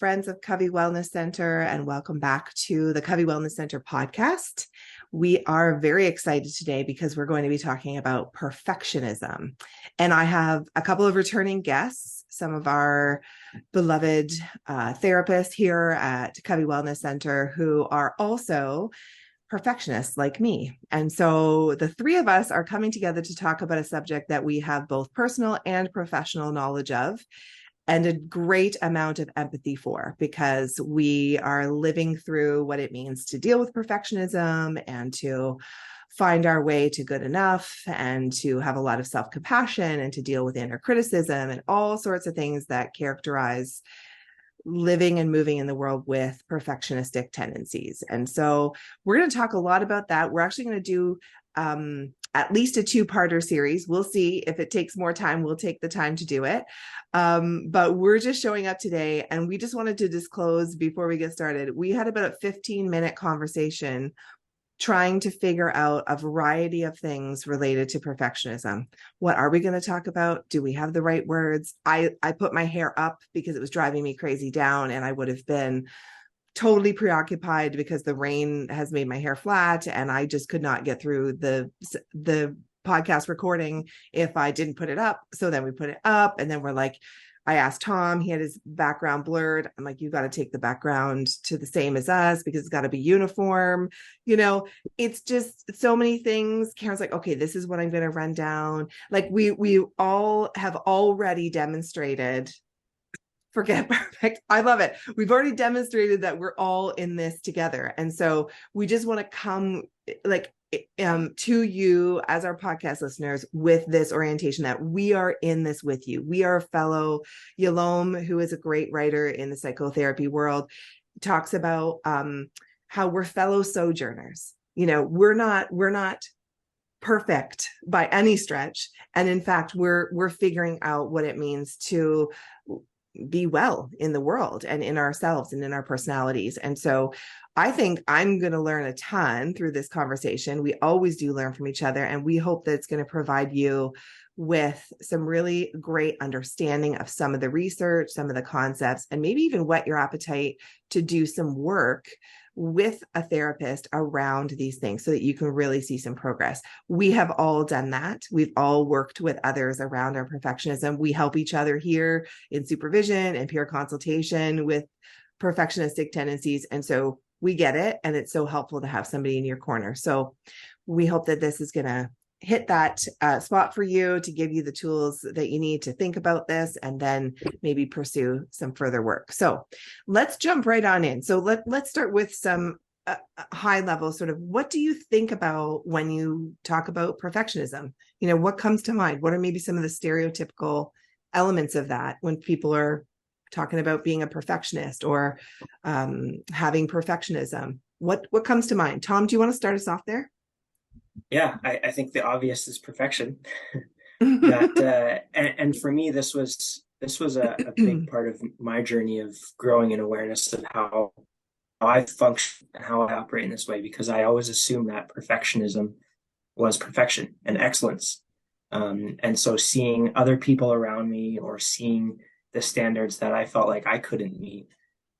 friends of Covey Wellness Center, and welcome back to the Covey Wellness Center podcast. We are very excited today because we're going to be talking about perfectionism. And I have a couple of returning guests, some of our beloved therapists here at Covey Wellness Center who are also perfectionists like me. And so the three of us are coming together to talk about a subject that we have both personal and professional knowledge of, and a great amount of empathy for, because we are living through what it means to deal with perfectionism and to find our way to good enough and to have a lot of self-compassion and to deal with inner criticism and all sorts of things that characterize living and moving in the world with perfectionistic tendencies. And so we're going to talk a lot about that. We're actually going to do at least a two-parter series. We'll see if it takes more time. We'll take the time to do it. But we're just showing up today, and we just wanted to disclose before we get started, we had about a 15-minute conversation trying to figure out a variety of things related to perfectionism. What are we going to talk about? Do we have the right words? I put my hair up because it was driving me crazy down, and I would have been totally preoccupied because the rain has made my hair flat, and I just could not get through the podcast recording if I didn't put it up. So then we put it up, and then we're like, I asked Tom, he had his background blurred. I'm like, you got to take the background to the same as us because it's got to be uniform. You know, it's just so many things. Karen's like, okay, this is what I'm going to run down. Like we all have already demonstrated. Forget perfect. I love it. We've already demonstrated that we're all in this together. And so we just want to come to you as our podcast listeners with this orientation that we are in this with you. We are fellow. Yalom, who is a great writer in the psychotherapy world, talks about how we're fellow sojourners. You know, we're not perfect by any stretch. And in fact, we're figuring out what it means to be well in the world and in ourselves and in our personalities. And so I think I'm going to learn a ton through this conversation. We always do learn from each other, and we hope that it's going to provide you with some really great understanding of some of the research, some of the concepts, and maybe even whet your appetite to do some work with a therapist around these things so that you can really see some progress. We have all done that. We've all worked with others around our perfectionism. We help each other here in supervision and peer consultation with perfectionistic tendencies. And so we get it. And it's so helpful to have somebody in your corner. So we hope that this is going to hit that spot for you to give you the tools that you need to think about this and then maybe pursue some further work. So let's jump right on in. So let's start with some high level sort of, what do you think about when you talk about perfectionism? You know, what comes to mind? What are maybe some of the stereotypical elements of that when people are talking about being a perfectionist or having perfectionism? What comes to mind? Tom, do you want to start us off there? Yeah, I think the obvious is perfection. And for me, this was a big part of my journey of growing in awareness of how I function and how I operate in this way, because I always assumed that perfectionism was perfection and excellence. And so seeing other people around me or seeing the standards that I felt like I couldn't meet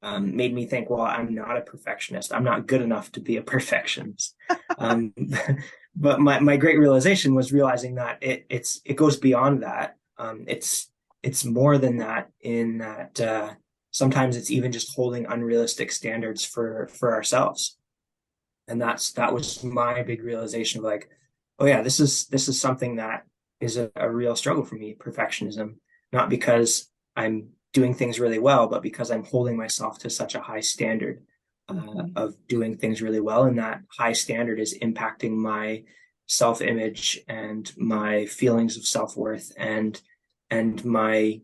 made me think, well, I'm not a perfectionist. I'm not good enough to be a perfectionist. But my great realization was realizing that it goes beyond that. It's more than that, in that sometimes it's even just holding unrealistic standards for ourselves. And that was my big realization of like, oh yeah, this is something that is a real struggle for me, perfectionism, not because I'm doing things really well, but because I'm holding myself to such a high standard of doing things really well. And that high standard is impacting my self-image and my feelings of self-worth and my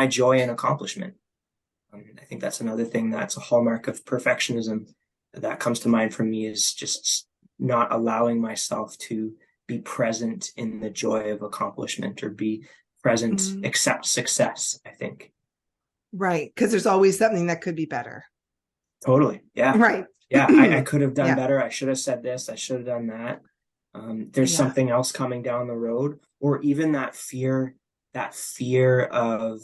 joy and accomplishment. I think that's another thing that's a hallmark of perfectionism that comes to mind for me, is just not allowing myself to be present in the joy of accomplishment or be present, accept success, I think. Right. Because there's always something that could be better. Totally. Yeah. Right. Yeah. I could have done Yeah. better. I should have said this. I should have done that. There's something else coming down the road, or even that fear of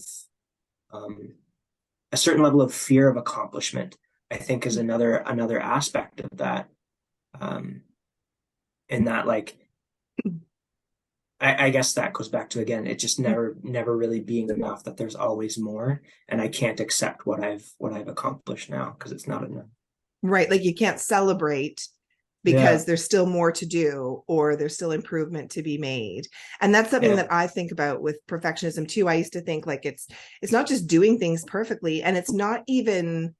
a certain level of fear of accomplishment, I think, is another aspect of that. Um, in that, like, I guess that goes back to, again, it just never really being enough, that there's always more, and I can't accept what I've accomplished now because it's not enough. Right. Like you can't celebrate Yeah, because there's still more to do or there's still improvement to be made. And that's something yeah, that I think about with perfectionism too. I used to think like it's not just doing things perfectly, and it's not even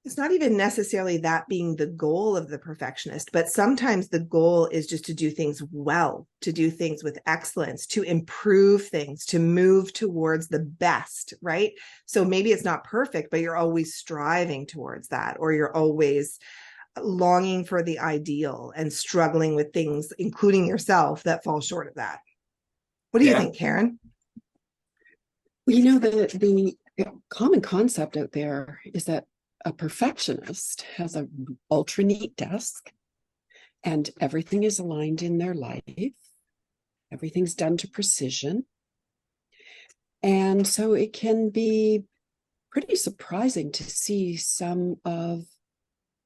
necessarily that being the goal of the perfectionist, but sometimes the goal is just to do things well, to do things with excellence, to improve things, to move towards the best, right? So maybe it's not perfect, but you're always striving towards that, or you're always longing for the ideal and struggling with things, including yourself, that fall short of that. What do you yeah, think, Karen? Well, the common concept out there is that a perfectionist has a ultra neat desk and everything is aligned in their life. Everything's done to precision. And so it can be pretty surprising to see some of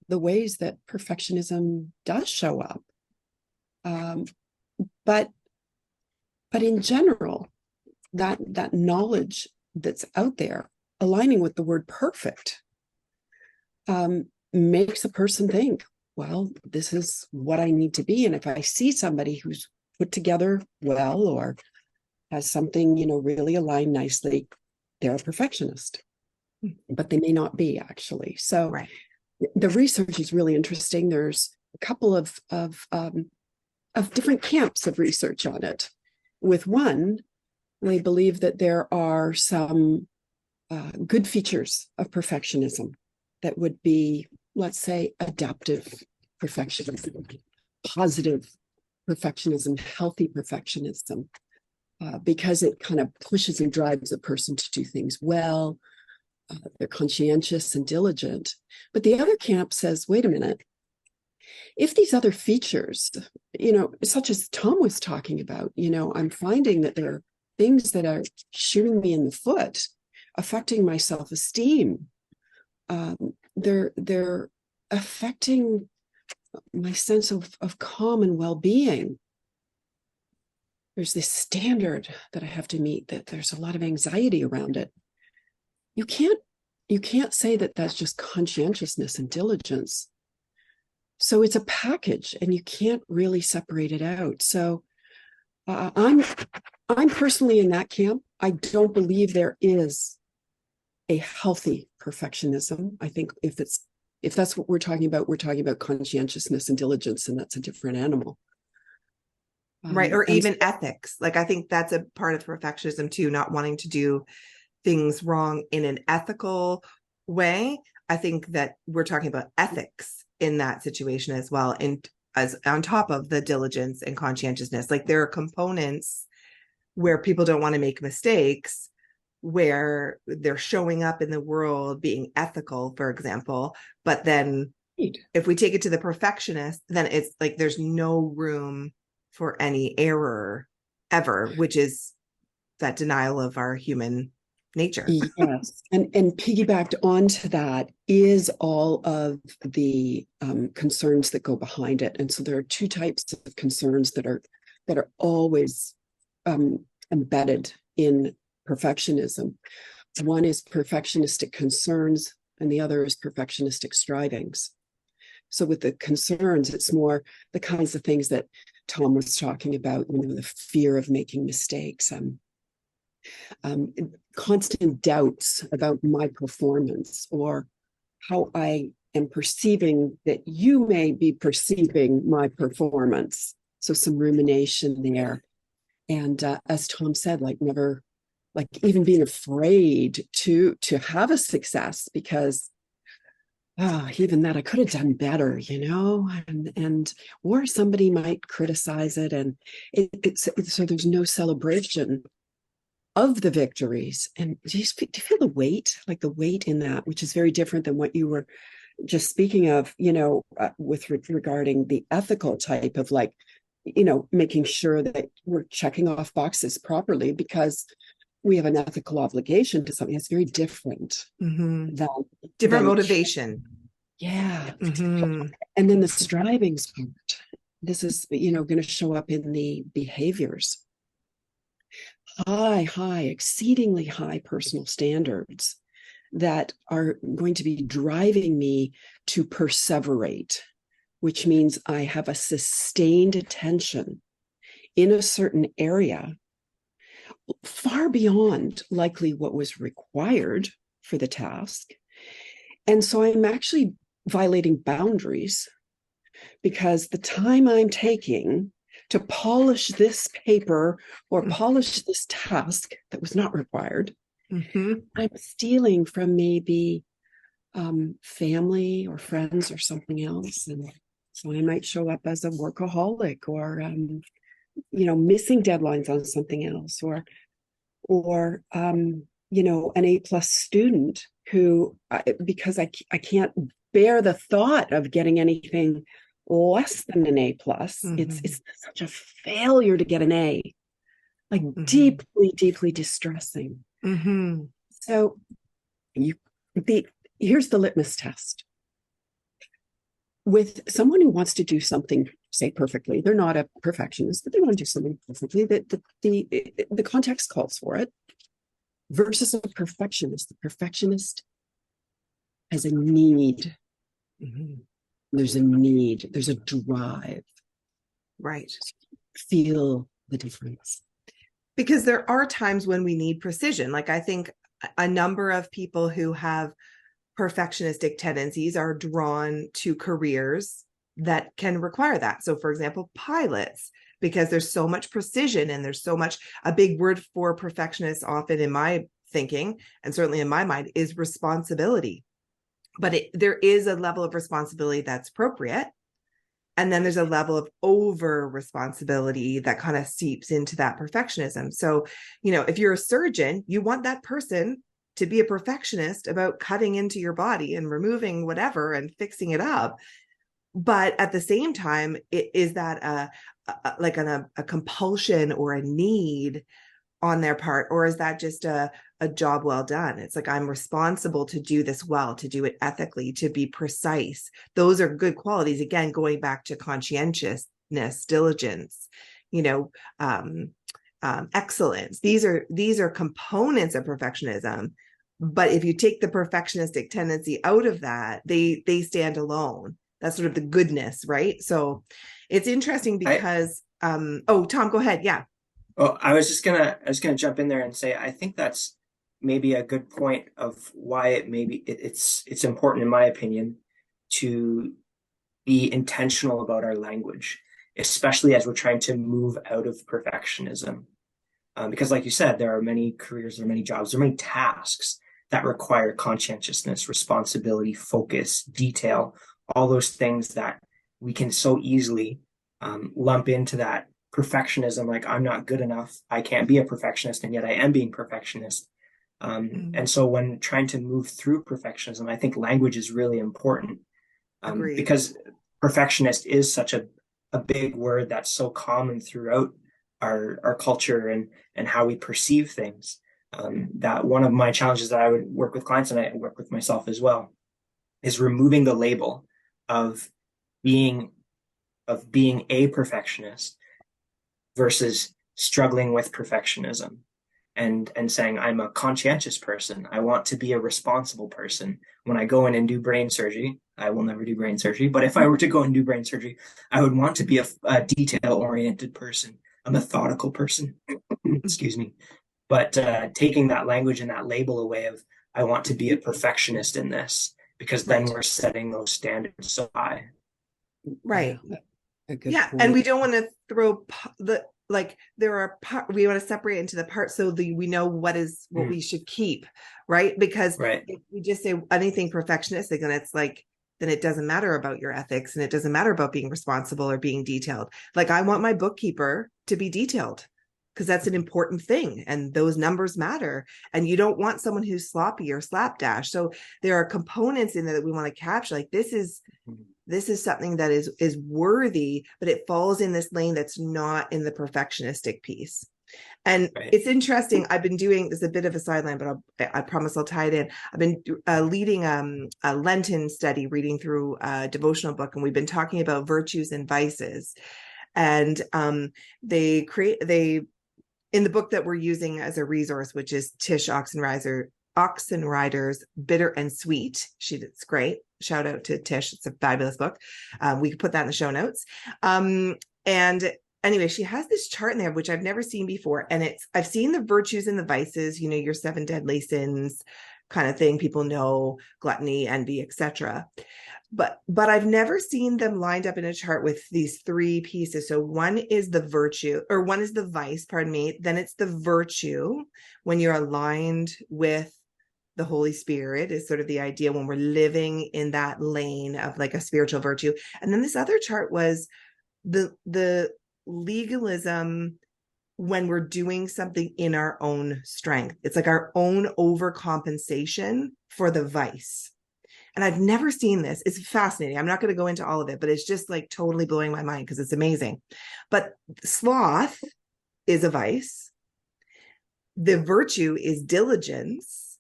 the ways that perfectionism does show up. Um, but but in general, that knowledge that's out there, aligning with the word perfect, makes a person think, well, this is what I need to be. And if I see somebody who's put together well or has something, really aligned nicely, they're a perfectionist, but they may not be actually. So Right. the research is really interesting. There's a couple of different camps of research on it. With one, they believe that there are some good features of perfectionism that would be, let's say, adaptive perfectionism, positive perfectionism, healthy perfectionism, because it kind of pushes and drives a person to do things well. They're conscientious and diligent. But the other camp says, wait a minute, if these other features, such as Tom was talking about, I'm finding that there are things that are shooting me in the foot, affecting my self-esteem. They're affecting my sense of calm and well-being. There's this standard that I have to meet, that there's a lot of anxiety around it. You can't say that that's just conscientiousness and diligence. So it's a package, and you can't really separate it out. So I'm personally in that camp. I don't believe there is a healthy perfectionism. I think if that's what we're talking about conscientiousness and diligence, and that's a different animal. Right. Or And even ethics. Like I think that's a part of perfectionism too, not wanting to do things wrong in an ethical way. I think that we're talking about ethics in that situation as well. And as on top of the diligence and conscientiousness, like there are components where people don't want to make mistakes, where they're showing up in the world being ethical, for example. But then if we take it to the perfectionist, then it's like there's no room for any error ever, which is that denial of our human nature. yes, and piggybacked onto that is all of the concerns that go behind it. And so there are two types of concerns that are always embedded in perfectionism. One is perfectionistic concerns, and the other is perfectionistic strivings. So with the concerns, it's more the kinds of things that Tom was talking about, the fear of making mistakes, constant doubts about my performance, or how I am perceiving that you may be perceiving my performance. So some rumination there. And as Tom said, never, even being afraid to have a success, because even that I could have done better, and or somebody might criticize it, and it's so there's no celebration of the victories. And do you feel the weight, the weight in that, which is very different than what you were just speaking of, with regarding the ethical type of making sure that we're checking off boxes properly, because we have an ethical obligation to something that's very different Mm-hmm. than Different motivation. Yeah. Mm-hmm. And then the strivings part. This is, going to show up in the behaviors. High, exceedingly high personal standards that are going to be driving me to perseverate, which means I have a sustained attention in a certain area, far beyond likely what was required for the task. And so I'm actually violating boundaries, because the time I'm taking to polish this paper or polish this task that was not required, I'm stealing from maybe family or friends or something else. And so I might show up as a workaholic, or missing deadlines on something else, or an A+ student who, because I can't bear the thought of getting anything less than an A+. It's such a failure to get an A, like deeply, deeply distressing. So here's the litmus test. With someone who wants to do something, say perfectly, they're not a perfectionist, but they want to do something perfectly, the context calls for it, versus a perfectionist. The perfectionist has a need. There's a need, there's a drive. Right. Feel the difference. Because there are times when we need precision. Like, I think a number of people who have perfectionistic tendencies are drawn to careers that can require that. So, for example, pilots, because there's so much precision and there's so much, a big word for perfectionists often in my thinking, and certainly in my mind, is responsibility. But there is a level of responsibility that's appropriate. And then there's a level of over responsibility that kind of seeps into that perfectionism. So, if you're a surgeon, you want that person to be a perfectionist about cutting into your body and removing whatever and fixing it up. But at the same time, is that a compulsion or a need on their part, or is that just a job well done? It's like, I'm responsible to do this well, to do it ethically, to be precise. Those are good qualities. Again, going back to conscientiousness, diligence, excellence. These are components of perfectionism. But if you take the perfectionistic tendency out of that, they stand alone. That's sort of the goodness, right? So it's interesting because Tom, go ahead. Yeah. Well, I was gonna jump in there and say, I think that's maybe a good point of why it's important, in my opinion, to be intentional about our language, especially as we're trying to move out of perfectionism. Because like you said, there are many careers, there are many jobs, there are many tasks that require conscientiousness, responsibility, focus, detail, all those things that we can so easily lump into that perfectionism, like, I'm not good enough, I can't be a perfectionist, and yet I am being perfectionist. And so when trying to move through perfectionism, I think language is really important, because perfectionist is such a big word that's so common throughout our culture and how we perceive things. That one of my challenges that I would work with clients, and I work with myself as well, is removing the label of being a perfectionist versus struggling with perfectionism, and saying, I'm a conscientious person. I want to be a responsible person. When I go in and do brain surgery, I will never do brain surgery, but if I were to go and do brain surgery, I would want to be a detail-oriented person, a methodical person. Excuse me. But taking that language and that label away of, I want to be a perfectionist in this, because then we're setting those standards so high. Right. Yeah. And we don't want to throw we want to separate into the parts so that we know what we should keep, right? Because if we just say anything perfectionistic, then it's like, then it doesn't matter about your ethics, and it doesn't matter about being responsible or being detailed. Like, I want my bookkeeper to be detailed, because that's an important thing, and those numbers matter. And you don't want someone who's sloppy or slapdash. So there are components in there that we want to capture. Like, this is something that is worthy, but it falls in this lane that's not in the perfectionistic piece. And Right. it's interesting. I've been doing this, a bit of a sideline, but I promise I'll tie it in. I've been leading a Lenten study, reading through a devotional book, and we've been talking about virtues and vices. And they in the book that we're using as a resource, which is Tish Oxenreider's Bitter and Sweet. It's great. Shout out to Tish. It's a fabulous book. We could put that in the show notes. And anyway, she has this chart in there, which I've never seen before. And I've seen the virtues and the vices, your 7 deadly sins kind of thing. People know gluttony, envy, etc. But I've never seen them lined up in a chart with these 3 pieces. So one is the virtue, or one is the vice, pardon me. Then it's the virtue when you're aligned with the Holy Spirit, is sort of the idea when we're living in that lane of like a spiritual virtue. And then this other chart was the legalism when we're doing something in our own strength. It's like our own overcompensation for the vice. And I've never seen this. It's fascinating. I'm not going to go into all of it, but it's just like totally blowing my mind because it's amazing. But sloth is a vice. The virtue is diligence.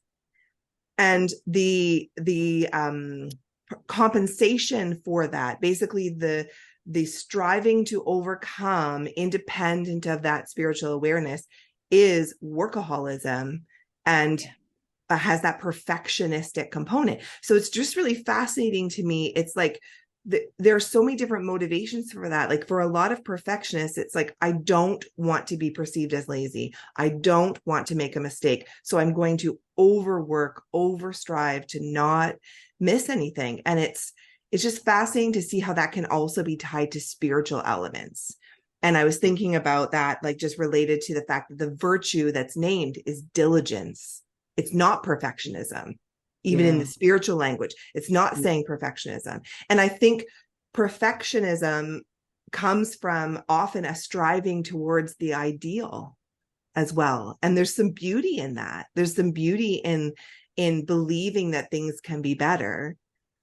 And the compensation for that, basically the striving to overcome independent of that spiritual awareness, is workaholism and has that perfectionistic component. So it's just really fascinating to me. It's like there are so many different motivations for that. Like for a lot of perfectionists, it's like, I don't want to be perceived as lazy. I don't want to make a mistake. So I'm going to overwork, overstrive to not miss anything. And it's just fascinating to see how that can also be tied to spiritual elements. And I was thinking about that, like just related to the fact that the virtue that's named is diligence. It's not perfectionism. Even in the spiritual language, it's not saying perfectionism. And I think perfectionism comes from often a striving towards the ideal as well. And there's some beauty in that. There's some beauty in believing that things can be better.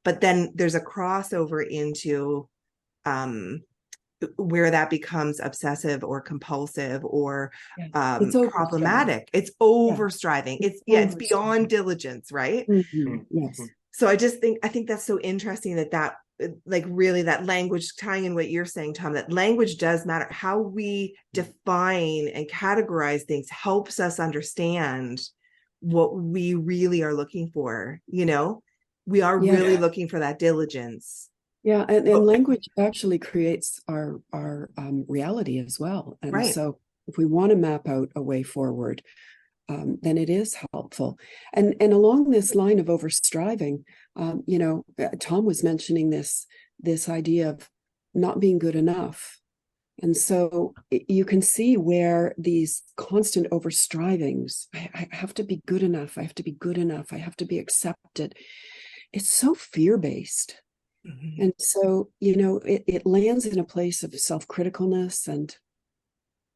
But then there's a crossover into where that becomes obsessive or compulsive or problematic. It's over striving. It's beyond diligence, right? Yes. So I think that's so interesting that like really that language, tying in what you're saying, Tom, that language does matter. How we define and categorize things helps us understand what we really are looking for. We are really looking for that diligence. Yeah, and language actually creates our reality as well. And right. So if we want to map out a way forward, then it is helpful. And along this line of overstriving, Tom was mentioning this idea of not being good enough. And so you can see where these constant overstrivings, I have to be good enough, I have to be good enough, I have to be accepted. It's so fear-based. Mm-hmm. And so, it lands in a place of self-criticalness and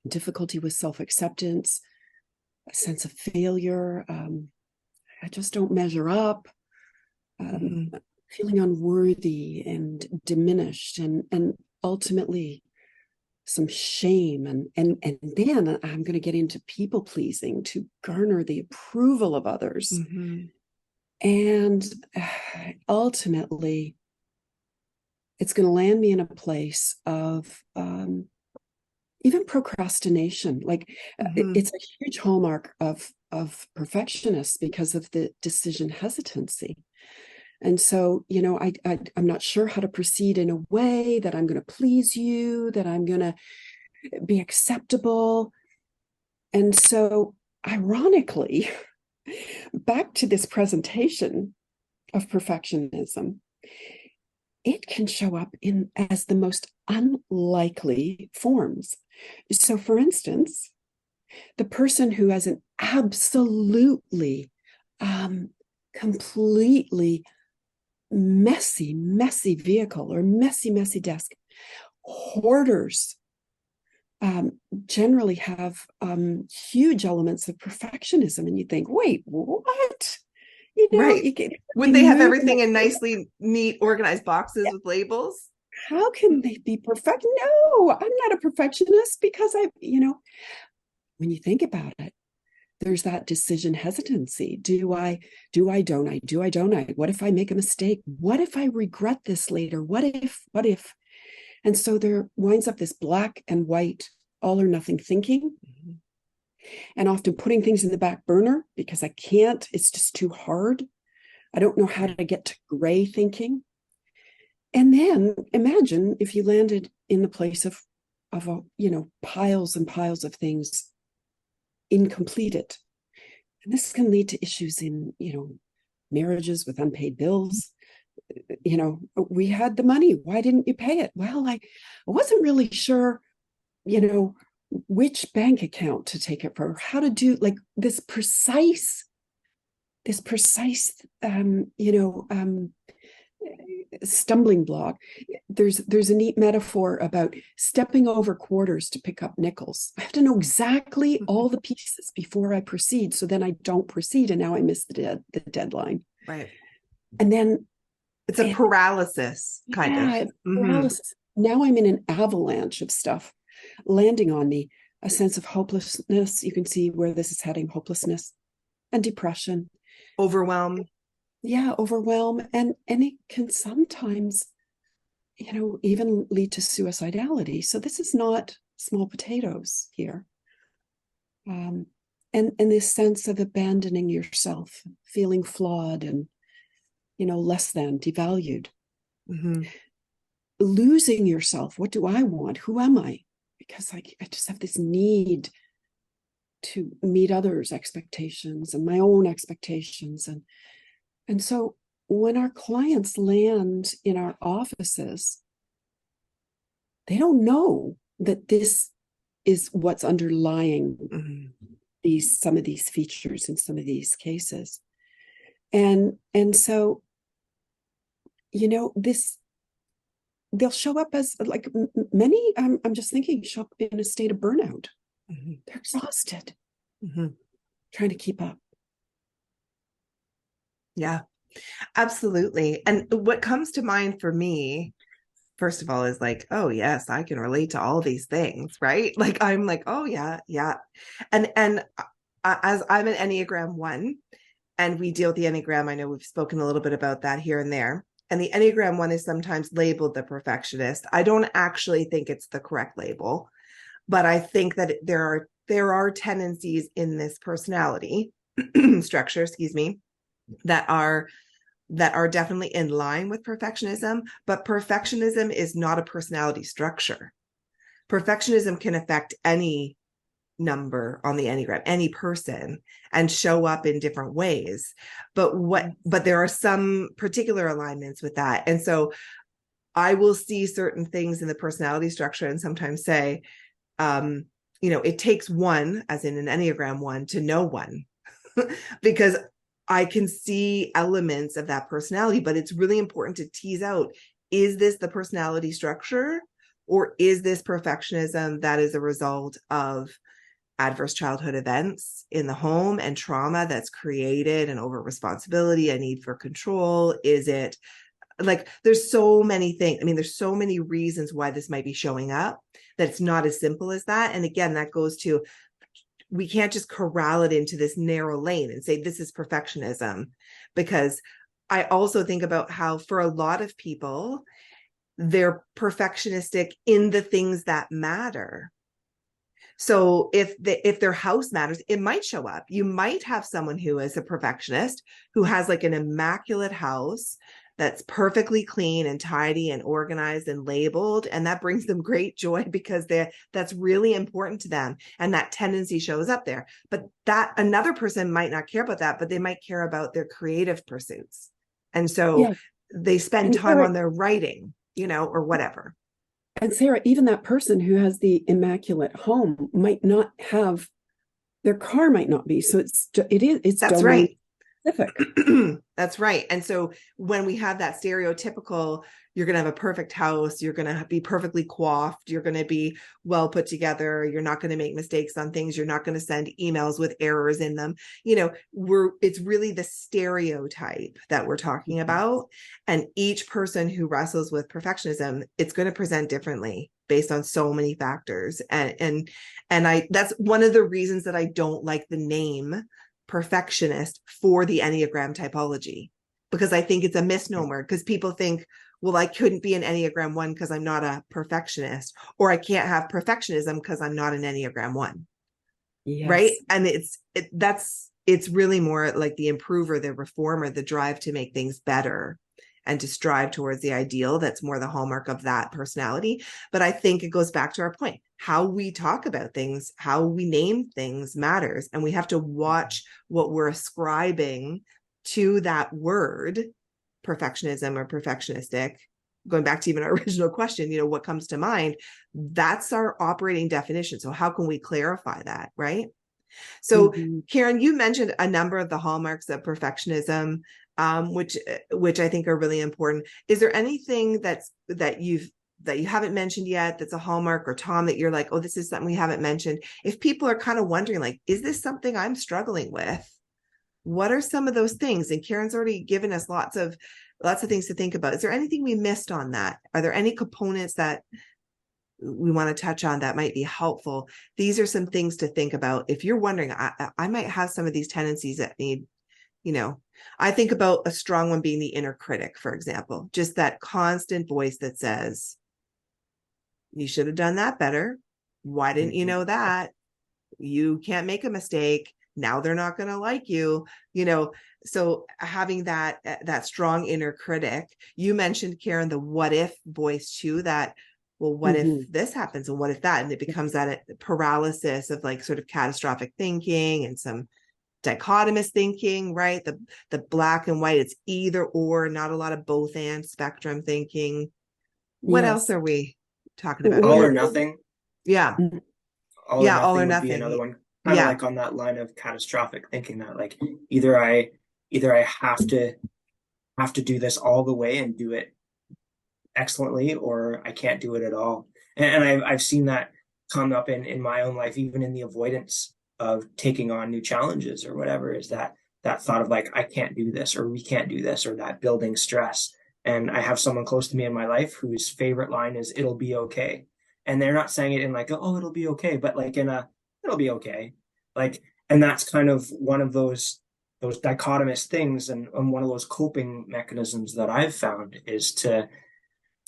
difficulty with self-acceptance, a sense of failure. I just don't measure up, feeling unworthy and diminished, and ultimately some shame. And then I'm going to get into people pleasing to garner the approval of others. Mm-hmm. And ultimately, it's going to land me in a place of even procrastination. Like it's a huge hallmark of perfectionists because of the decision hesitancy. And so, I'm not sure how to proceed in a way that I'm going to please you, that I'm going to be acceptable. And so, ironically, back to this presentation of perfectionism, it can show up as the most unlikely forms. So, for instance, the person who has an absolutely, completely messy vehicle or messy desk, hoarders generally have huge elements of perfectionism. And you think, wait, what? Right. Would they have everything in nicely neat, organized boxes with labels? How can they be perfect? No, I'm not a perfectionist because when you think about it, there's that decision hesitancy. Do I, don't I, don't I? What if I make a mistake? What if I regret this later? What if? And so there winds up this black and white, all or nothing thinking, and often putting things in the back burner because I can't, it's just too hard. I don't know how to get to gray thinking. And then imagine if you landed in the place of piles and piles of things incompleted. And this can lead to issues in, marriages with unpaid bills. We had the money. Why didn't you pay it? Well, I wasn't really sure, which bank account to take it for, how to do like this precise, stumbling block. There's a neat metaphor about stepping over quarters to pick up nickels. I have to know exactly all the pieces before I proceed, so then I don't proceed, and now I miss the deadline. Right. And then it's a paralysis kind of. Paralysis. Now I'm in an avalanche of stuff landing on me, a sense of hopelessness. You can see where this is heading: hopelessness and depression, overwhelm. Yeah, overwhelm, and it can sometimes, even lead to suicidality. So this is not small potatoes here. And this sense of abandoning yourself, feeling flawed and, less than, devalued. Losing yourself. What do I want? Who am I? Because I just have this need to meet others' expectations and my own expectations. And so when our clients land in our offices, they don't know that this is what's underlying some of these features in some of these cases. And so, they'll show up as like many, I'm just thinking, show up in a state of burnout. They're exhausted, trying to keep up. Yeah, absolutely. And what comes to mind for me, first of all, is like, oh yes, I can relate to all these things, right? Like I'm like, oh yeah. And as I'm an Enneagram 1, and we deal with the Enneagram, I know we've spoken a little bit about that here and there. And the Enneagram 1 is sometimes labeled the perfectionist. I don't actually think it's the correct label, but I think that there are tendencies in this personality structure, that are definitely in line with perfectionism, but perfectionism is not a personality structure. Perfectionism can affect any number on the Enneagram, any person, and show up in different ways. But there are some particular alignments with that. And so I will see certain things in the personality structure and sometimes say, it takes one, as in an Enneagram 1, to know one, because I can see elements of that personality, but it's really important to tease out, is this the personality structure, or is this perfectionism that is a result of adverse childhood events in the home and trauma that's created an over responsibility, a need for control? Is it like, there's so many things. I mean, there's so many reasons why this might be showing up, that it's not as simple as that. And again, that goes to, we can't just corral it into this narrow lane and say this is perfectionism, because I also think about how for a lot of people, they're perfectionistic in the things that matter. So if their house matters, it might show up. You might have someone who is a perfectionist, who has like an immaculate house that's perfectly clean and tidy and organized and labeled, and that brings them great joy because that's really important to them, and that tendency shows up there. But that another person might not care about that, but they might care about their creative pursuits, and so they spend time on their writing, or whatever. And Sarah, even that person who has the immaculate home might not have, their car might not be. So it's that's right. Specific. That's right. And so when we have that stereotypical, you're going to have a perfect house, you're going to be perfectly coiffed, you're going to be well put together, you're not going to make mistakes on things, you're not going to send emails with errors in them. It's really the stereotype that we're talking about. And each person who wrestles with perfectionism, it's going to present differently based on so many factors. And I that's one of the reasons that I don't like the name perfectionist for the Enneagram typology, because I think it's a misnomer, because people think, well, I couldn't be an Enneagram 1 because I'm not a perfectionist, or I can't have perfectionism because I'm not an Enneagram 1. Yes. Right. And it's really more like the improver, the reformer, the drive to make things better and to strive towards the ideal. That's more the hallmark of that personality. But I think it goes back to our point. How we talk about things, how we name things matters. And we have to watch what we're ascribing to that word, perfectionism or perfectionistic. Going back to even our original question, what comes to mind? That's our operating definition. So how can we clarify that, right? So, Karen, you mentioned a number of the hallmarks of perfectionism, which I think are really important. Is there anything that you haven't mentioned yet that's a hallmark, or Tom, that you're like, oh, this is something we haven't mentioned? If people are kind of wondering, like, is this something I'm struggling with? What are some of those things? And Karen's already given us lots of things to think about. Is there anything we missed on that? Are there any components that we want to touch on that might be helpful? These are some things to think about. If you're wondering, I might have some of these tendencies that need, I think about a strong one being the inner critic, for example, just that constant voice that says, you should have done that better. Why didn't you know that? You can't make a mistake. Now they're not going to like you, so having that strong inner critic. You mentioned, Karen, the what if voice too, that, well, what if this happens, and what if that? And it becomes that paralysis of like sort of catastrophic thinking and some dichotomous thinking, right? The black and white, it's either or, not a lot of both and spectrum thinking. What else are we talking about? All or nothing. Yeah. All or nothing would be another one. Kind of like on that line of catastrophic thinking, that like either I have to do this all the way and do it excellently, or I can't do it at all. And I've seen that come up in my own life, even in the avoidance of taking on new challenges or whatever, is that thought of like, I can't do this, or we can't do this, or that building stress. And I have someone close to me in my life whose favorite line is, it'll be okay. And they're not saying it in like, oh, it'll be okay, but like in a, it'll be okay. Like, and that's kind of one of those dichotomous things. And one of those coping mechanisms that I've found is to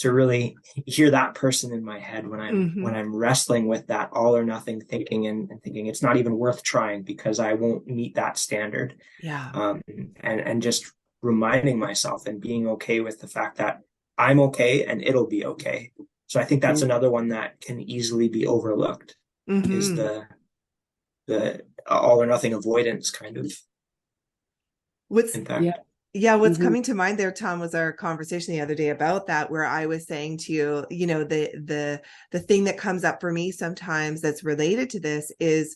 really hear that person in my head when I'm wrestling with that all or nothing thinking, and thinking it's not even worth trying because I won't meet that standard. Yeah. And just reminding myself and being okay with the fact that I'm okay and it'll be okay. So I think that's another one that can easily be overlooked, is the all or nothing avoidance kind of impact. What's coming to mind there, Tom, was our conversation the other day about that, where I was saying to you, the thing that comes up for me sometimes that's related to this is,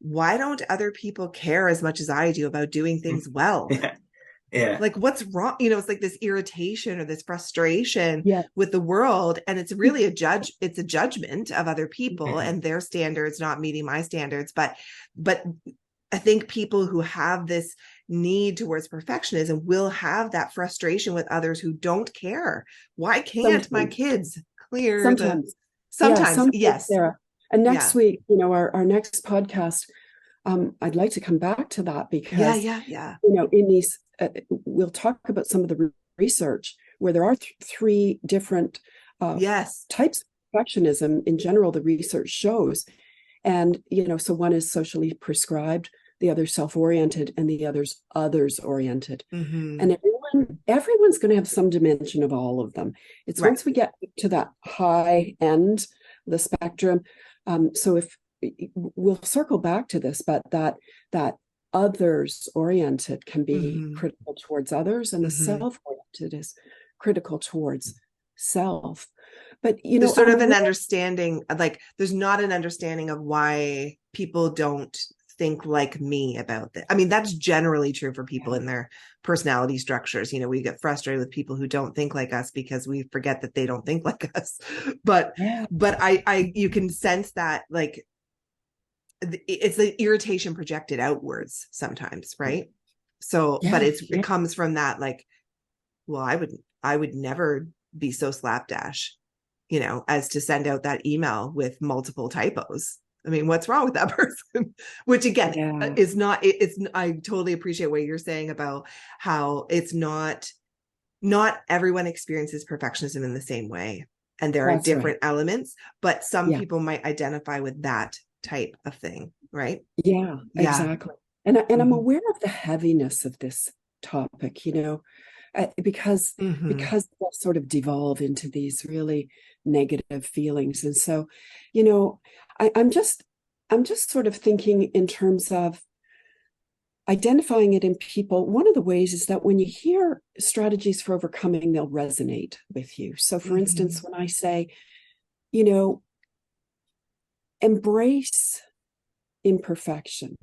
why don't other people care as much as I do about doing things well? Yeah. Like, what's wrong? It's like this irritation or this frustration with the world. And it's really it's a judgment of other people and their standards not meeting my standards. But I think people who have this need towards perfectionism will have that frustration with others who don't care. Why can't my kids clear sometimes yes. Sarah. And next week, our next podcast, I'd like to come back to that, because in these we'll talk about some of the research where there are three different types of perfectionism. In general, the research shows. And, so one is socially prescribed, the other self-oriented, and the other's others-oriented. And everyone's going to have some dimension of all of them. It's once we get to that high end, the spectrum. So if we'll circle back to this, but that others-oriented can be critical towards others, and the self-oriented is critical towards self. But there's sort of an understanding, like there's not an understanding of why people don't think like me about this. I mean, that's generally true for people in their personality structures. You know, we get frustrated with people who don't think like us because we forget that they don't think like us. But Yeah. you can sense that, like, it's the irritation projected outwards sometimes, right? So, but it comes from that, like, well, I would never be so slapdash, you know, as to send out that email with multiple typos. I mean, what's wrong with that person? Which again is not, I totally appreciate what you're saying about how it's not everyone experiences perfectionism in the same way. And there are different elements, but some people might identify with that type of thing, right? Yeah, exactly. And I'm aware of the heaviness of this topic, you know, because they'll sort of devolve into these really negative feelings. And so, you know, I'm just sort of thinking in terms of identifying it in people. One of the ways is that when you hear strategies for overcoming, they'll resonate with you. So for instance, when I say, you know, embrace imperfection,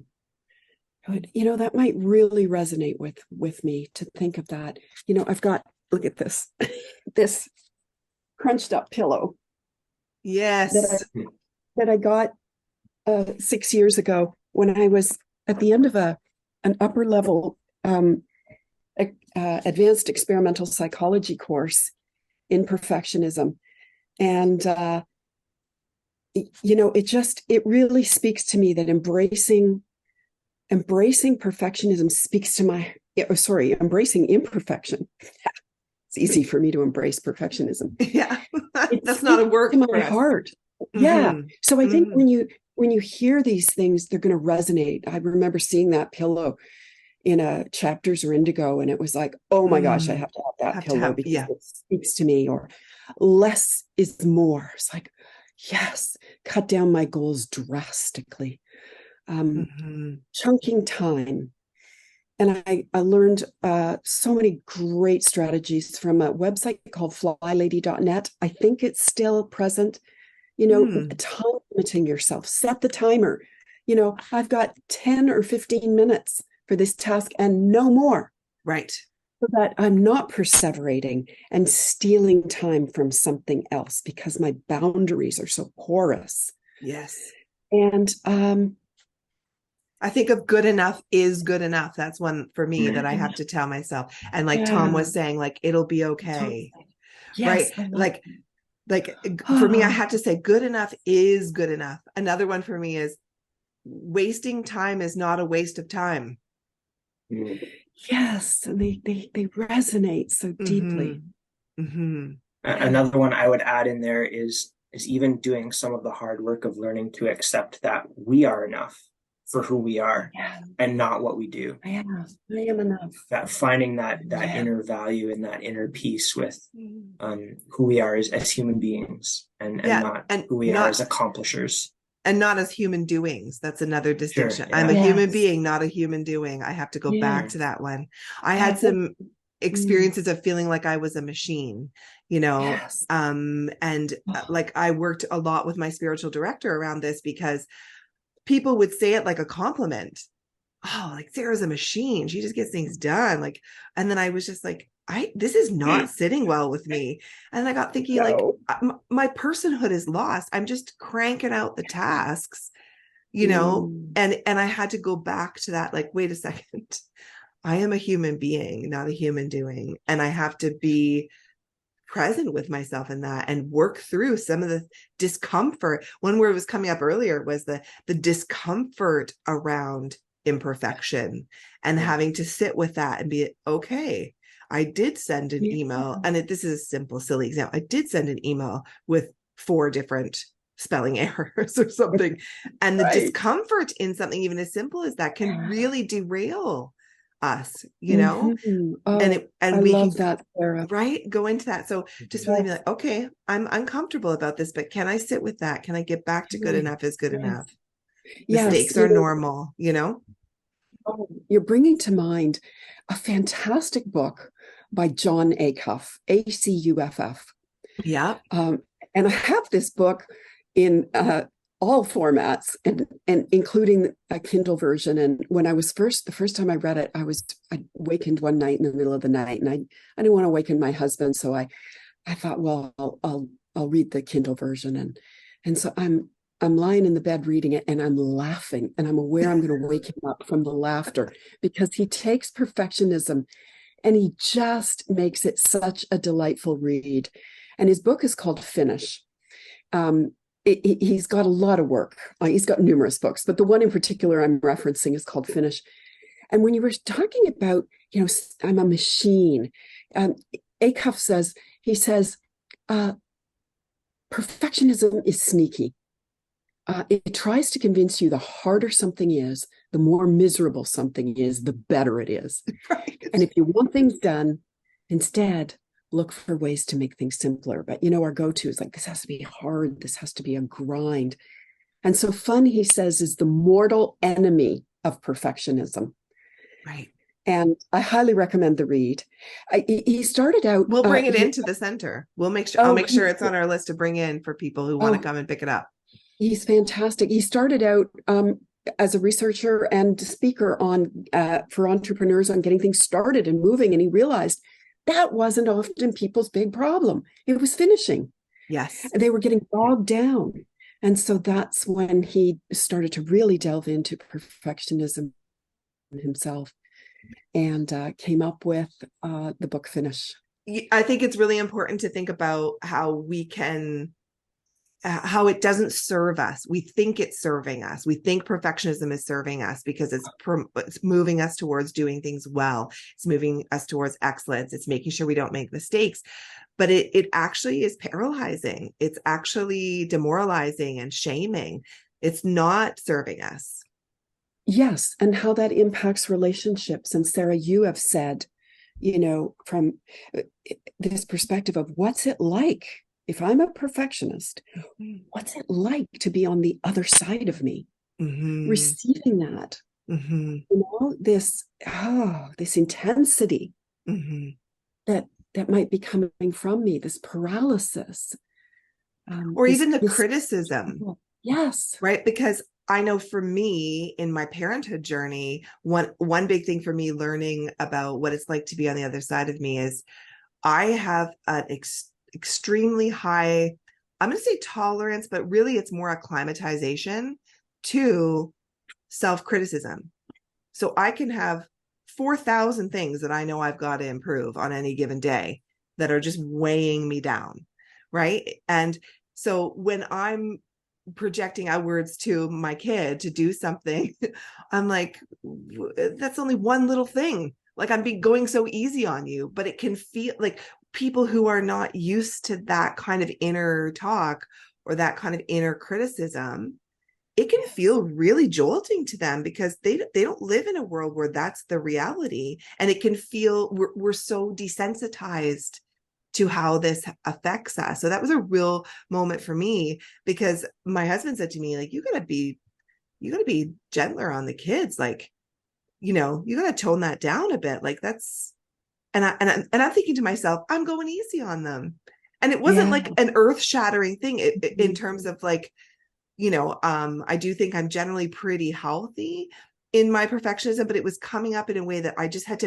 you know, that might really resonate with me, to think of that. You know, I've got, look at this, this crunched up pillow. Yes. That I got 6 years ago when I was at the end of an upper level advanced experimental psychology course in perfectionism. And, you know, it really speaks to me that embracing perfectionism speaks to embracing imperfection. It's easy for me to embrace perfectionism. Yeah. That's not a word in my heart. Yeah. So I think when you hear these things, they're going to resonate. I remember seeing that pillow in a Chapters or Indigo, and it was like, oh my gosh, I have to have that pillow because it speaks to me. Or less is more. It's like, yes, cut down my goals drastically. Chunking time. And I learned so many great strategies from a website called flylady.net. I think it's still present. You know, time limiting yourself, set the timer. You know, I've got 10 or 15 minutes for this task and no more. Right. So that I'm not perseverating and stealing time from something else because my boundaries are so porous. Yes. And I think of good enough is good enough. That's one for me that I have to tell myself. And like Tom was saying, like, it'll be okay. Yes, right. Like for me, I had to say good enough is good enough. Another one for me is wasting time is not a waste of time. Yes. And they resonate so deeply. Another one I would add in there is even doing some of the hard work of learning to accept that we are enough for who we are and not what we do. I am enough. That finding that inner value and that inner peace with who we are as human beings and not who we are as accomplishers. And not as human doings. That's another distinction. Sure, I'm a human being, not a human doing. I have to go back to that one. I had some experiences of feeling like I was a machine, you know, and like I worked a lot with my spiritual director around this because people would say it like a compliment. Oh, like Sarah's a machine. She just gets things done. Like, and then I was just like, this is not sitting well with me. And I got thinking like my personhood is lost. I'm just cranking out the tasks, you know, and I had to go back to that. Like, wait a second, I am a human being, not a human doing. And I have to be present with myself in that and work through some of the discomfort. One word was coming up earlier was the discomfort around imperfection and having to sit with that and be okay. I did send an email, and this is a simple, silly example. I did send an email with 4 different spelling errors or something. And the discomfort in something even as simple as that can really derail us, you know. And we love that, Sarah. Right, go into that. So just really be like, okay, I'm uncomfortable about this, but can I sit with that? Can I get back to good enough is good enough? Mistakes are normal, you know. You're bringing to mind a fantastic book by John Acuff, Acuff. Yeah. And I have this book in all formats, and including a Kindle version. And when I was the first time I read it, I wakened one night in the middle of the night, and I didn't want to waken my husband, so I thought, well, I'll read the Kindle version, and so I'm lying in the bed reading it, and I'm laughing, and I'm aware I'm going to wake him up from the laughter, because he takes perfectionism and he just makes it such a delightful read. And his book is called Finish. He's got a lot of work. He's got numerous books, but the one in particular I'm referencing is called Finish. And when you were talking about, I'm a machine, Acuff says, perfectionism is sneaky. It tries to convince you the harder something is, the more miserable something is, the better it is. Right. And if you want things done, instead, look for ways to make things simpler. But our go-to is like, this has to be hard. This has to be a grind. And so fun, he says, is the mortal enemy of perfectionism. Right. And I highly recommend the read. He started out. We'll bring it into the center. We'll make sure. I'll make sure it's on our list to bring in for people who want to come and pick it up. He's fantastic. He started out as a researcher and speaker for entrepreneurs on getting things started and moving. And he realized that wasn't often people's big problem. It was finishing. Yes. They were getting bogged down. And so that's when he started to really delve into perfectionism himself, and came up with the book Finish. I think it's really important to think about how it doesn't serve us. We think it's serving us. We think perfectionism is serving us because it's moving us towards doing things well. It's moving us towards excellence. It's making sure we don't make mistakes. But it actually is paralyzing. It's actually demoralizing and shaming. It's not serving us. Yes, and how that impacts relationships. And Sarah, you have said, from this perspective of what's it like if I'm a perfectionist, what's it like to be on the other side of me, receiving that, this intensity that might be coming from me, this paralysis. Or even the criticism. Yes. Right? Because I know for me in my parenthood journey, one big thing for me learning about what it's like to be on the other side of me is I have an extremely high, I'm going to say tolerance, but really it's more acclimatization to self-criticism. So I can have 4,000 things that I know I've got to improve on any given day that are just weighing me down. Right. And so when I'm projecting outwards to my kid to do something, I'm like, that's only one little thing. Like I'm going so easy on you, but it can feel like people who are not used to that kind of inner talk or that kind of inner criticism, it can feel really jolting to them because they don't live in a world where that's the reality. And it can feel we're so desensitized to how this affects us. So that was a real moment for me because my husband said to me, like, you gotta be gentler on the kids. Like, you gotta tone that down a bit. Like that's, and I'm thinking to myself, I'm going easy on them. And it wasn't like an earth shattering thing in terms of like, I do think I'm generally pretty healthy in my perfectionism, but it was coming up in a way that I just had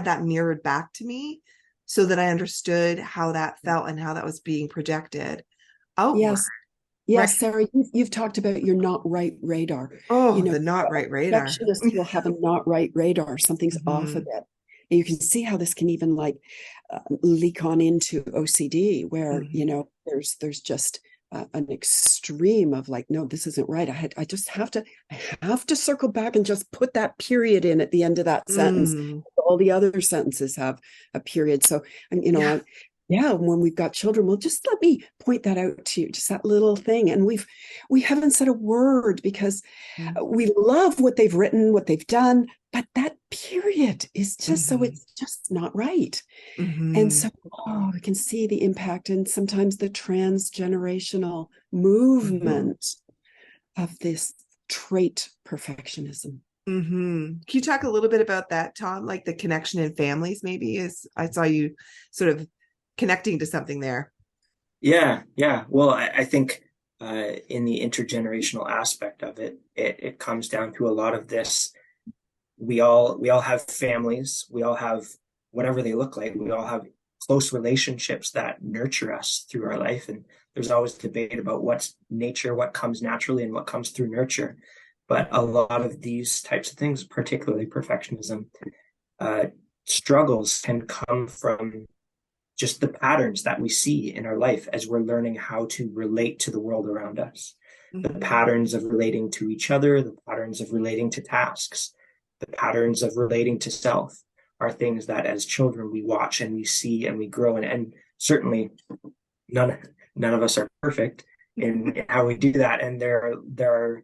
that mirrored back to me so that I understood how that felt and how that was being projected outward. Yes, right. Sarah, you've talked about your not right radar. Oh, the not right radar. Perfectionists will have a not right radar. Something's off of it. And you can see how this can even leak on into OCD, where there's just an extreme of like, no, this isn't right. I have to circle back and just put that period in at the end of that sentence. All the other sentences have a period. So, when we've got children, well, just let me point that out to you, just that little thing. And we haven't said a word because we love what they've written, what they've done, but that period is just so it's just not right. And so we can see the impact and sometimes the transgenerational movement of this trait perfectionism. Can you talk a little bit about that, Tom? Like the connection in families, maybe I saw you sort of connecting to something there. Yeah. Well, I think in the intergenerational aspect of it, it comes down to a lot of this. We all have families. We all have whatever they look like. We all have close relationships that nurture us through our life. And there's always debate about what's nature, what comes naturally, and what comes through nurture. But a lot of these types of things, particularly perfectionism, uh, struggles can come from just the patterns that we see in our life as we're learning how to relate to the world around us. The patterns of relating to each other, the patterns of relating to tasks, the patterns of relating to self are things that as children we watch and we see and we grow in. And certainly none of us are perfect in how we do that. And there are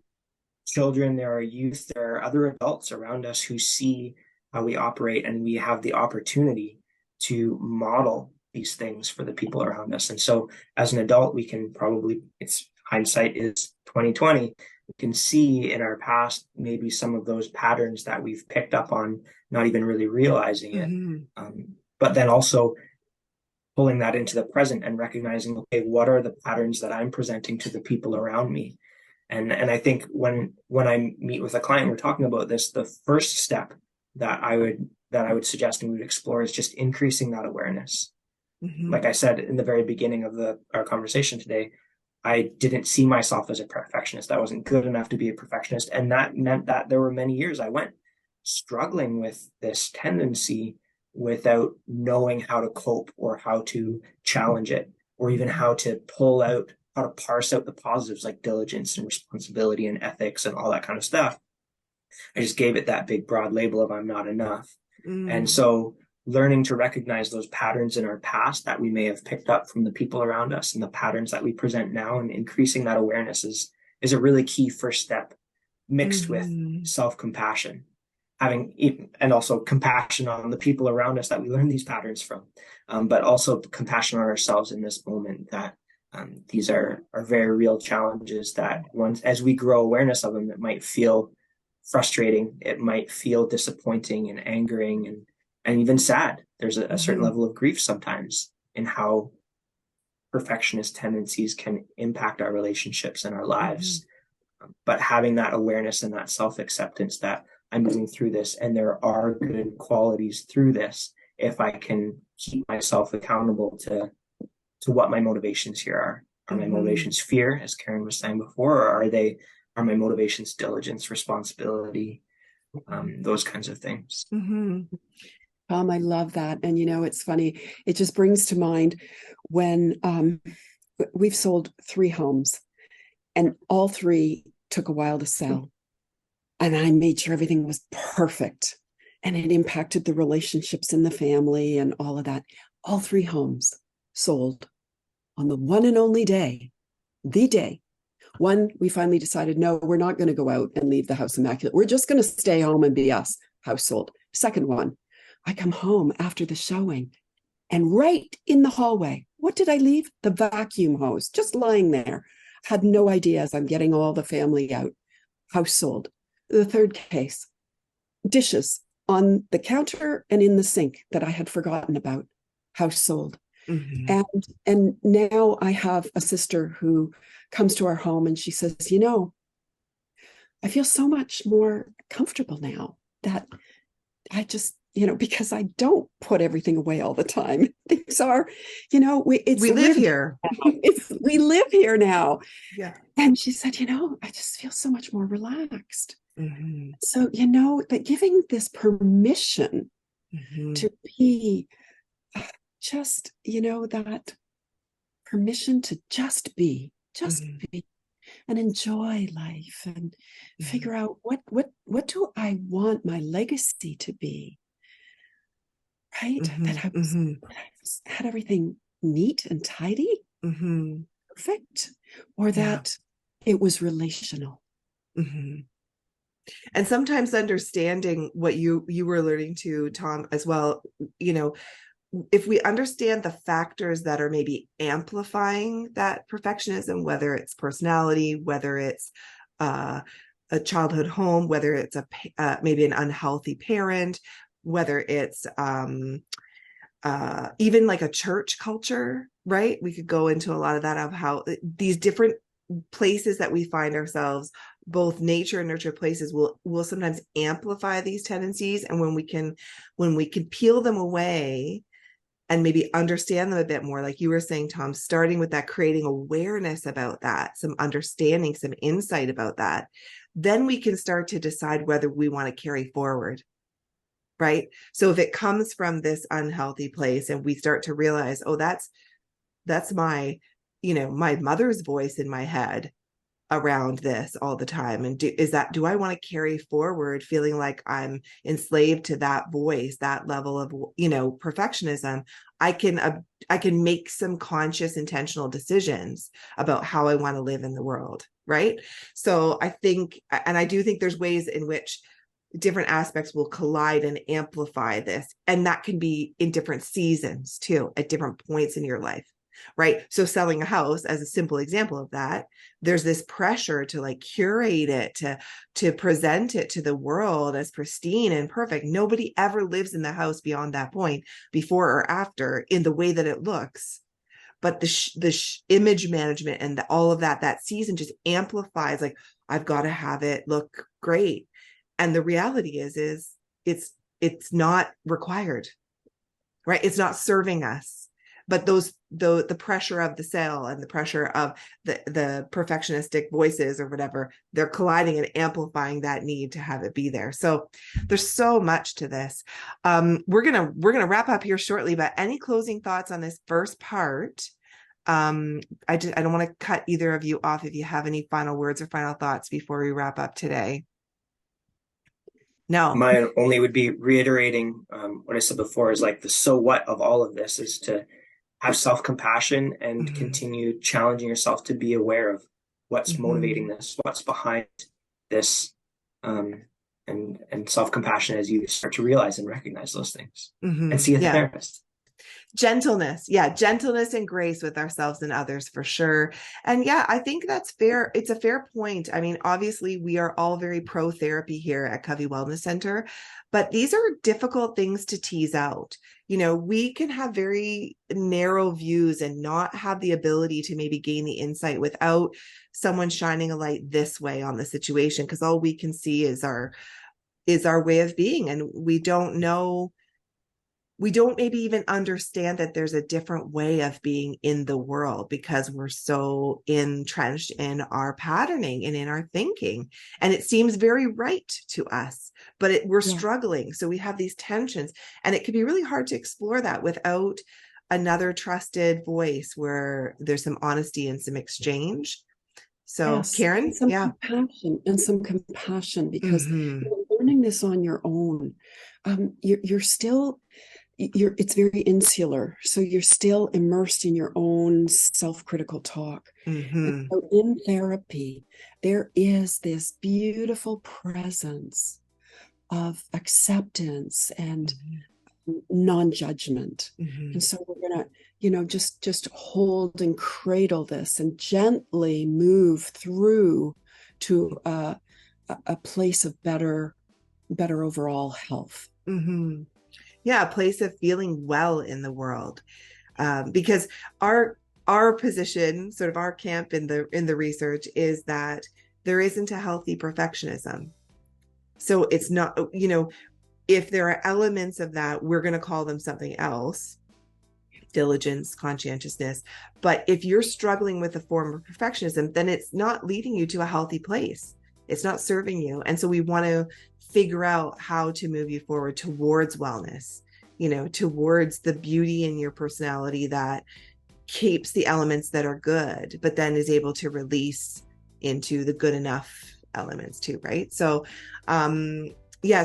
children, there are youth, there are other adults around us who see how we operate, and we have the opportunity to model these things for the people around us. And so as an adult, we can probably, it's hindsight is 2020. We can see in our past maybe some of those patterns that we've picked up on, not even really realizing it. But then also pulling that into the present and recognizing, okay, what are the patterns that I'm presenting to the people around me? And I think when I meet with a client, we're talking about this, the first step that I would suggest and we would explore is just increasing that awareness. Like I said in the very beginning of our conversation today, I didn't see myself as a perfectionist. I wasn't good enough to be a perfectionist. And that meant that there were many years I went struggling with this tendency without knowing how to cope or how to challenge it, or even how to parse out the positives like diligence and responsibility and ethics and all that kind of stuff. I just gave it that big broad label of I'm not enough. And so learning to recognize those patterns in our past that we may have picked up from the people around us and the patterns that we present now, and increasing that awareness is a really key first step, mixed with self-compassion, and also compassion on the people around us that we learn these patterns from, but also compassion on ourselves in this moment, that these are very real challenges that as we grow awareness of them, it might feel frustrating, it might feel disappointing and angering and even sad. There's a certain level of grief sometimes in how perfectionist tendencies can impact our relationships and our lives. But having that awareness and that self-acceptance that I'm moving through this and there are good qualities through this, if I can keep myself accountable to what my motivations here are. Are my motivations fear, as Karen was saying before, or are my motivations diligence, responsibility, those kinds of things? I love that. And, it's funny. It just brings to mind when we've sold 3 homes, and all 3 took a while to sell. And I made sure everything was perfect. And it impacted the relationships in the family and all of that. All 3 homes sold on the one and only day, the day. One, we finally decided, no, we're not going to go out and leave the house immaculate. We're just going to stay home and be us. House sold. Second one, I come home after the showing, and right in the hallway, what did I leave? The vacuum hose, just lying there. Had no idea as I'm getting all the family out. House sold. The third case, dishes on the counter and in the sink that I had forgotten about. House sold. And now I have a sister who comes to our home and she says, I feel so much more comfortable now that I just, because I don't put everything away all the time. Things are, we live here. We live here now. Yeah. And she said, I just feel so much more relaxed. So, that giving this permission to be just, that permission to just be and enjoy life and figure out what do I want my legacy to be, right? That I had everything neat and tidy, perfect, or that it was relational. And sometimes understanding what you were alluding to, Tom, as well, if we understand the factors that are maybe amplifying that perfectionism, whether it's personality, whether it's a childhood home, whether it's maybe an unhealthy parent, whether it's even like a church culture, right? We could go into a lot of that, of how these different places that we find ourselves, both nature and nurture places, will sometimes amplify these tendencies. And when we can peel them away and maybe understand them a bit more, like you were saying, Tom, starting with that, creating awareness about that, some understanding, some insight about that, then we can start to decide whether we want to carry forward. Right. So if it comes from this unhealthy place and we start to realize, oh, that's my, my mother's voice in my head around this all the time. And do I want to carry forward feeling like I'm enslaved to that voice, that level of, perfectionism? I can make some conscious, intentional decisions about how I want to live in the world. Right. So I think, and I do think there's ways in which different aspects will collide and amplify this. And that can be in different seasons too, at different points in your life. Right. So selling a house, as a simple example of that, there's this pressure to like curate it, to present it to the world as pristine and perfect. Nobody ever lives in the house beyond that point, before or after, in the way that it looks. But the image management and all of that season just amplifies, like, I've got to have it look great. And the reality is it's not required, right? It's not serving us. But the pressure of the sale and the pressure of the perfectionistic voices or whatever, they're colliding and amplifying that need to have it be there. So there's so much to this. We're gonna wrap up here shortly, but any closing thoughts on this first part? I don't want to cut either of you off if you have any final words or final thoughts before we wrap up today. No. My only would be reiterating what I said before, is like the so what of all of this is to have self-compassion and continue challenging yourself to be aware of what's motivating this, what's behind this, and self-compassion as you start to realize and recognize those things and see a therapist. Gentleness and grace with ourselves and others, for sure. And I think that's fair. It's a fair point. I mean, obviously we are all very pro therapy here at Covey Wellness Center, but these are difficult things to tease out. We can have very narrow views and not have the ability to maybe gain the insight without someone shining a light this way on the situation, because all we can see is our way of being, and we don't maybe even understand that there's a different way of being in the world, because we're so entrenched in our patterning and in our thinking. And it seems very right to us, but we're struggling. So we have these tensions, and it can be really hard to explore that without another trusted voice where there's some honesty and some exchange. So yes, Karen, some compassion, because you're learning this on your own. It's very insular, so you're still immersed in your own self-critical talk. And so in therapy, there is this beautiful presence of acceptance and non-judgment. And so we're gonna just hold and cradle this and gently move through to a place of better overall health. A place of feeling well in the world, because our position, sort of our camp in the research, is that there isn't a healthy perfectionism. So it's not, if there are elements of that, we're going to call them something else: diligence, conscientiousness. But if you're struggling with a form of perfectionism, then it's not leading you to a healthy place. It's not serving you. And so we want to figure out how to move you forward towards wellness, towards the beauty in your personality that keeps the elements that are good, but then is able to release into the good enough elements too, right? So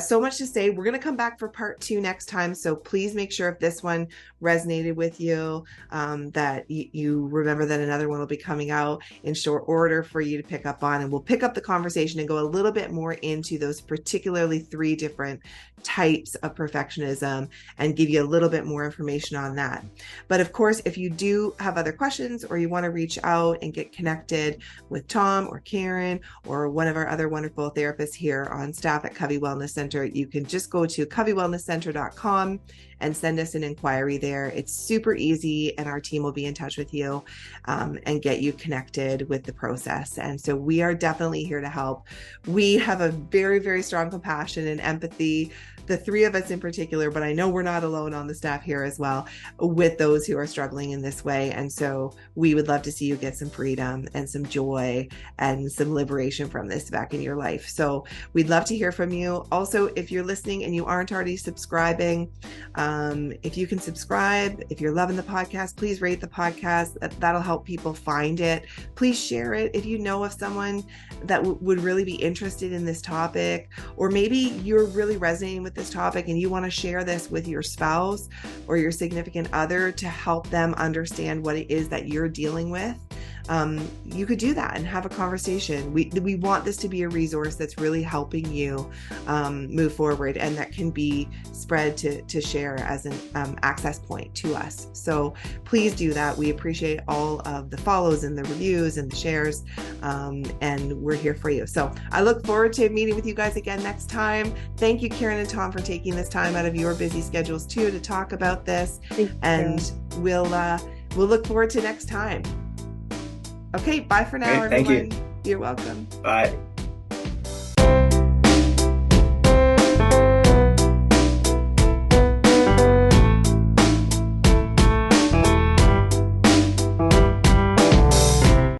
so much to say. We're going to come back for part 2 next time. So please make sure, if this one resonated with you, that you remember that another one will be coming out in short order for you to pick up on. And we'll pick up the conversation and go a little bit more into those particularly 3 different types of perfectionism and give you a little bit more information on that. But of course, if you do have other questions, or you want to reach out and get connected with Tom or Karen or one of our other wonderful therapists here on staff at Covey Wellness Center, you can just go to covey-wellnesscenter.com and send us an inquiry there. It's super easy, and our team will be in touch with you and get you connected with the process. And so we are definitely here to help. We have a very, very strong compassion and empathy, the three of us in particular, but I know we're not alone on the staff here as well, with those who are struggling in this way. And so we would love to see you get some freedom and some joy and some liberation from this back in your life. So we'd love to hear from you. Also, if you're listening and you aren't already subscribing, if you can subscribe, if you're loving the podcast, please rate the podcast. That'll help people find it. Please share it if you know of someone that would really be interested in this topic, or maybe you're really resonating with this topic and you want to share this with your spouse or your significant other to help them understand what it is that you're dealing with. You could do that and have a conversation. We want this to be a resource that's really helping you move forward, and that can be spread to share as an access point to us. So please do that. We appreciate all of the follows and the reviews and the shares, and we're here for you. So I look forward to meeting with you guys again next time. Thank you, Karen and Tom, for taking this time out of your busy schedules too to talk about this. And we'll look forward to next time. Okay, bye for now, Great, everyone. thank you. You're welcome. Bye.